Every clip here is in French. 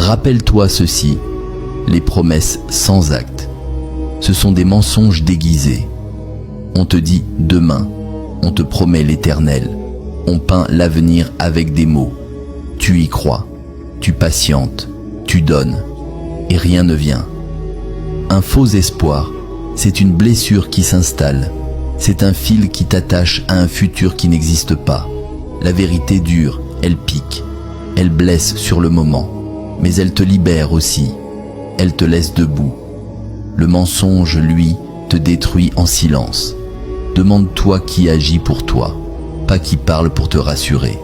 Rappelle-toi ceci, les promesses sans acte, ce sont des mensonges déguisés. On te dit demain, on te promet l'éternel, on peint l'avenir avec des mots. Tu y crois, tu patientes, tu donnes, et rien ne vient. Un faux espoir, c'est une blessure qui s'installe, c'est un fil qui t'attache à un futur qui n'existe pas. La vérité dure, elle pique, elle blesse sur le moment, mais elle te libère aussi, elle te laisse debout. Le mensonge, lui, te détruit en silence. Demande-toi qui agit pour toi, pas qui parle pour te rassurer.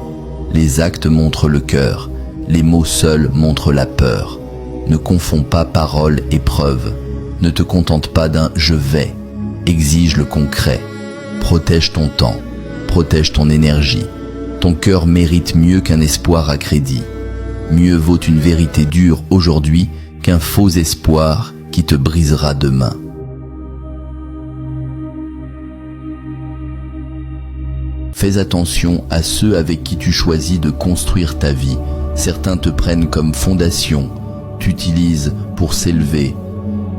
Les actes montrent le cœur, les mots seuls montrent la peur. Ne confonds pas parole et preuve. Ne te contente pas d'un « je vais », exige le concret. Protège ton temps, protège ton énergie. Ton cœur mérite mieux qu'un espoir à crédit. Mieux vaut une vérité dure aujourd'hui qu'un faux espoir qui te brisera demain. Fais attention à ceux avec qui tu choisis de construire ta vie. Certains te prennent comme fondation, t'utilisent pour s'élever,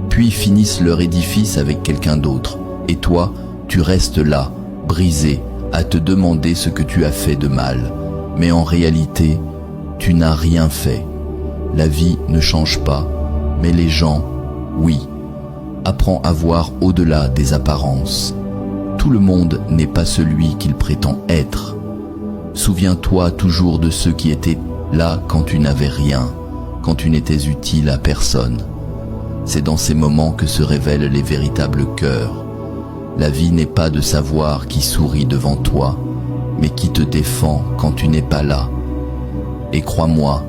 puis finissent leur édifice avec quelqu'un d'autre. Et toi, tu restes là, brisé, à te demander ce que tu as fait de mal. Mais en réalité, tu n'as rien fait. La vie ne change pas, mais les gens, oui. Apprends à voir au-delà des apparences. Tout le monde n'est pas celui qu'il prétend être. Souviens-toi toujours de ceux qui étaient là quand tu n'avais rien, quand tu n'étais utile à personne. C'est dans ces moments que se révèlent les véritables cœurs. La vie n'est pas de savoir qui sourit devant toi, mais qui te défend quand tu n'es pas là. Et crois-moi,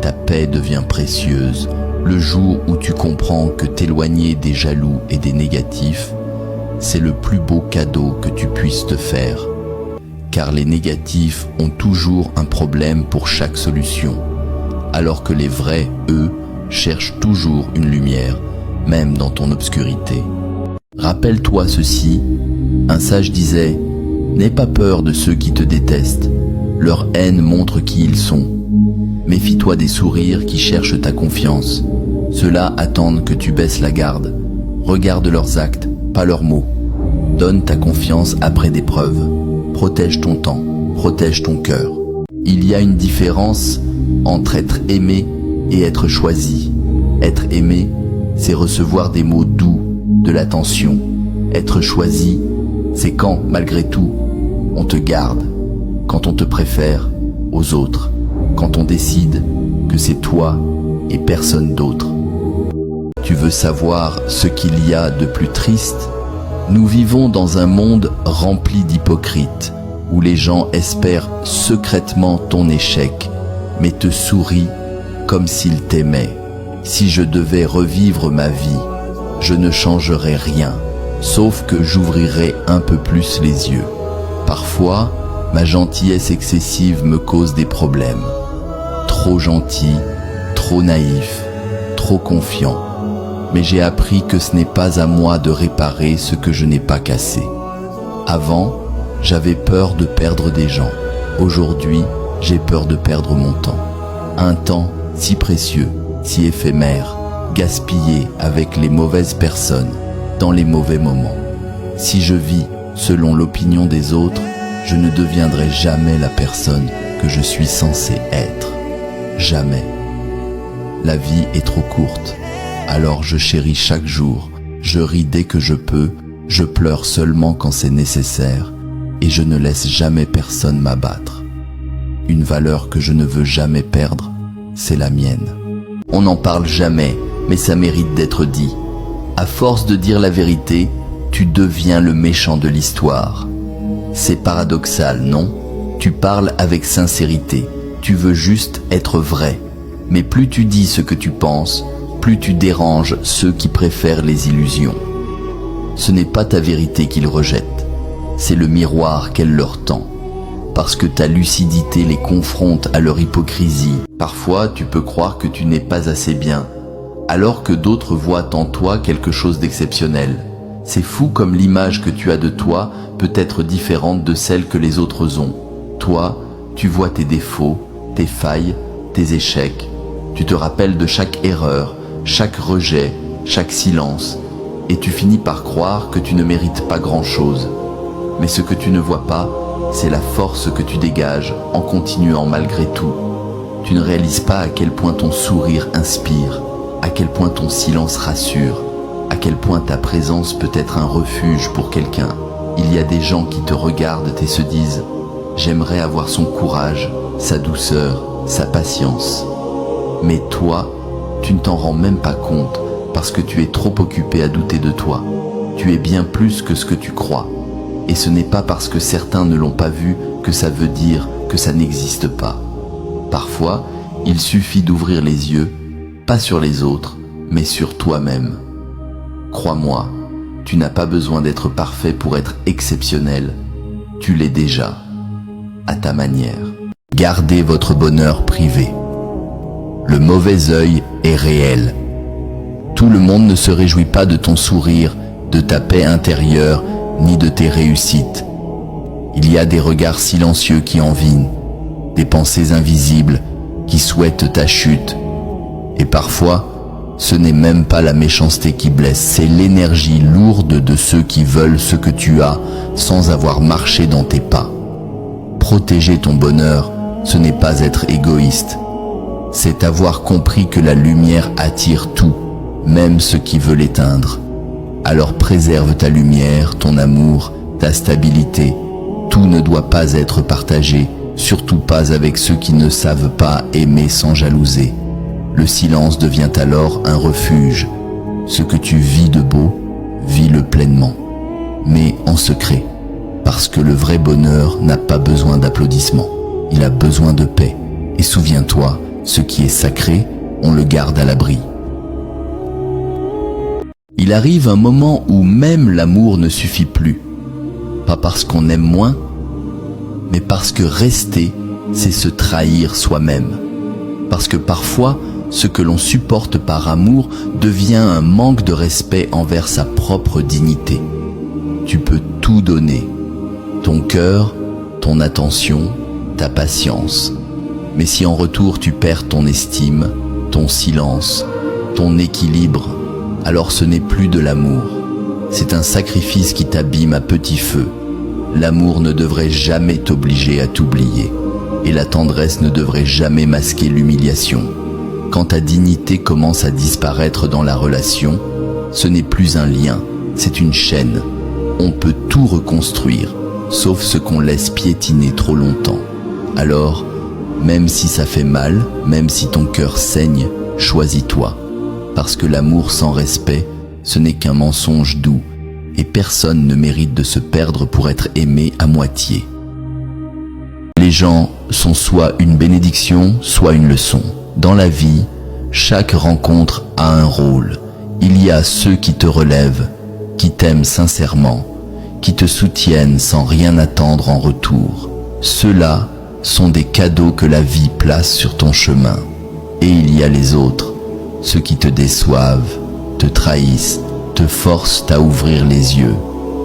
ta paix devient précieuse le jour où tu comprends que t'éloigner des jaloux et des négatifs, c'est le plus beau cadeau que tu puisses te faire. Car les négatifs ont toujours un problème pour chaque solution, alors que les vrais, eux, cherchent toujours une lumière, même dans ton obscurité. Rappelle-toi ceci, un sage disait, « N'aie pas peur de ceux qui te détestent, leur haine montre qui ils sont. Méfie-toi des sourires qui cherchent ta confiance, ceux-là attendent que tu baisses la garde. Regarde leurs actes, pas leurs mots. Donne ta confiance après des preuves. Protège ton temps, protège ton cœur. Il y a une différence entre être aimé et être choisi. Être aimé, c'est recevoir des mots doux, de l'attention. Être choisi, c'est quand, malgré tout, on te garde, quand on te préfère aux autres, quand on décide que c'est toi et personne d'autre. Tu veux savoir ce qu'il y a de plus triste ? Nous vivons dans un monde rempli d'hypocrites, où les gens espèrent secrètement ton échec, mais te sourient comme s'ils t'aimaient. Si je devais revivre ma vie, je ne changerais rien, sauf que j'ouvrirais un peu plus les yeux. Parfois, ma gentillesse excessive me cause des problèmes. Trop gentil, trop naïf, trop confiant. Mais j'ai appris que ce n'est pas à moi de réparer ce que je n'ai pas cassé. Avant, j'avais peur de perdre des gens. Aujourd'hui, j'ai peur de perdre mon temps. Un temps si précieux, si éphémère, gaspillé avec les mauvaises personnes, dans les mauvais moments. Si je vis selon l'opinion des autres, je ne deviendrai jamais la personne que je suis censé être. Jamais. La vie est trop courte. Alors je chéris chaque jour, je ris dès que je peux, je pleure seulement quand c'est nécessaire, et je ne laisse jamais personne m'abattre. Une valeur que je ne veux jamais perdre, c'est la mienne. On n'en parle jamais, mais ça mérite d'être dit. À force de dire la vérité, tu deviens le méchant de l'histoire. C'est paradoxal, non ? Tu parles avec sincérité, tu veux juste être vrai. Mais plus tu dis ce que tu penses, plus tu déranges ceux qui préfèrent les illusions. Ce n'est pas ta vérité qu'ils rejettent, c'est le miroir qu'elle leur tend. Parce que ta lucidité les confronte à leur hypocrisie. Parfois, tu peux croire que tu n'es pas assez bien, alors que d'autres voient en toi quelque chose d'exceptionnel. C'est fou comme l'image que tu as de toi peut être différente de celle que les autres ont. Toi, tu vois tes défauts, tes failles, tes échecs. Tu te rappelles de chaque erreur, chaque rejet, chaque silence, et tu finis par croire que tu ne mérites pas grand-chose. Mais ce que tu ne vois pas, c'est la force que tu dégages en continuant malgré tout. Tu ne réalises pas à quel point ton sourire inspire, à quel point ton silence rassure, à quel point ta présence peut être un refuge pour quelqu'un. Il y a des gens qui te regardent et se disent « J'aimerais avoir son courage, sa douceur, sa patience. » Mais toi, tu ne t'en rends même pas compte parce que tu es trop occupé à douter de toi. Tu es bien plus que ce que tu crois. Et ce n'est pas parce que certains ne l'ont pas vu que ça veut dire que ça n'existe pas. Parfois, il suffit d'ouvrir les yeux, pas sur les autres, mais sur toi-même. Crois-moi, tu n'as pas besoin d'être parfait pour être exceptionnel. Tu l'es déjà, à ta manière. Gardez votre bonheur privé. Le mauvais œil est réel. Tout le monde ne se réjouit pas de ton sourire, de ta paix intérieure, ni de tes réussites. Il y a des regards silencieux qui envient, des pensées invisibles qui souhaitent ta chute. Et parfois, ce n'est même pas la méchanceté qui blesse, c'est l'énergie lourde de ceux qui veulent ce que tu as sans avoir marché dans tes pas. Protéger ton bonheur, ce n'est pas être égoïste. C'est avoir compris que la lumière attire tout, même ce qui veut l'éteindre. Alors préserve ta lumière, ton amour, ta stabilité. Tout ne doit pas être partagé, surtout pas avec ceux qui ne savent pas aimer sans jalouser. Le silence devient alors un refuge. Ce que tu vis de beau, vis-le pleinement, mais en secret, parce que le vrai bonheur n'a pas besoin d'applaudissements, il a besoin de paix. Et souviens-toi, ce qui est sacré, on le garde à l'abri. Il arrive un moment où même l'amour ne suffit plus. Pas parce qu'on aime moins, mais parce que rester, c'est se trahir soi-même. Parce que parfois, ce que l'on supporte par amour devient un manque de respect envers sa propre dignité. Tu peux tout donner, ton cœur, ton attention, ta patience. Mais si en retour tu perds ton estime, ton silence, ton équilibre, alors ce n'est plus de l'amour. C'est un sacrifice qui t'abîme à petit feu. L'amour ne devrait jamais t'obliger à t'oublier. Et la tendresse ne devrait jamais masquer l'humiliation. Quand ta dignité commence à disparaître dans la relation, ce n'est plus un lien, c'est une chaîne. On peut tout reconstruire, sauf ce qu'on laisse piétiner trop longtemps. Alors, même si ça fait mal, même si ton cœur saigne, choisis-toi. Parce que l'amour sans respect, ce n'est qu'un mensonge doux, et personne ne mérite de se perdre pour être aimé à moitié. Les gens sont soit une bénédiction, soit une leçon. Dans la vie, chaque rencontre a un rôle. Il y a ceux qui te relèvent, qui t'aiment sincèrement, qui te soutiennent sans rien attendre en retour. Ceux-là sont des cadeaux que la vie place sur ton chemin. Et il y a les autres, ceux qui te déçoivent, te trahissent, te forcent à ouvrir les yeux.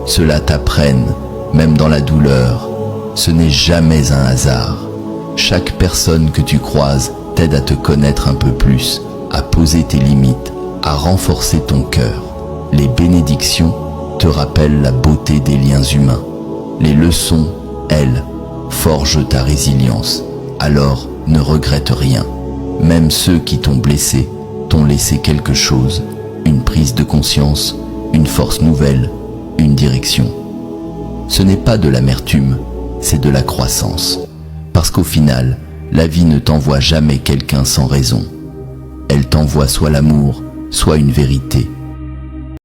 Ceux-là t'apprennent, même dans la douleur. Ce n'est jamais un hasard. Chaque personne que tu croises t'aide à te connaître un peu plus, à poser tes limites, à renforcer ton cœur. Les bénédictions te rappellent la beauté des liens humains. Les leçons, elles, forgent ta résilience. Alors, ne regrette rien. Même ceux qui t'ont blessé t'ont laissé quelque chose, une prise de conscience, une force nouvelle, une direction. Ce n'est pas de l'amertume, c'est de la croissance. Parce qu'au final, la vie ne t'envoie jamais quelqu'un sans raison. Elle t'envoie soit l'amour, soit une vérité.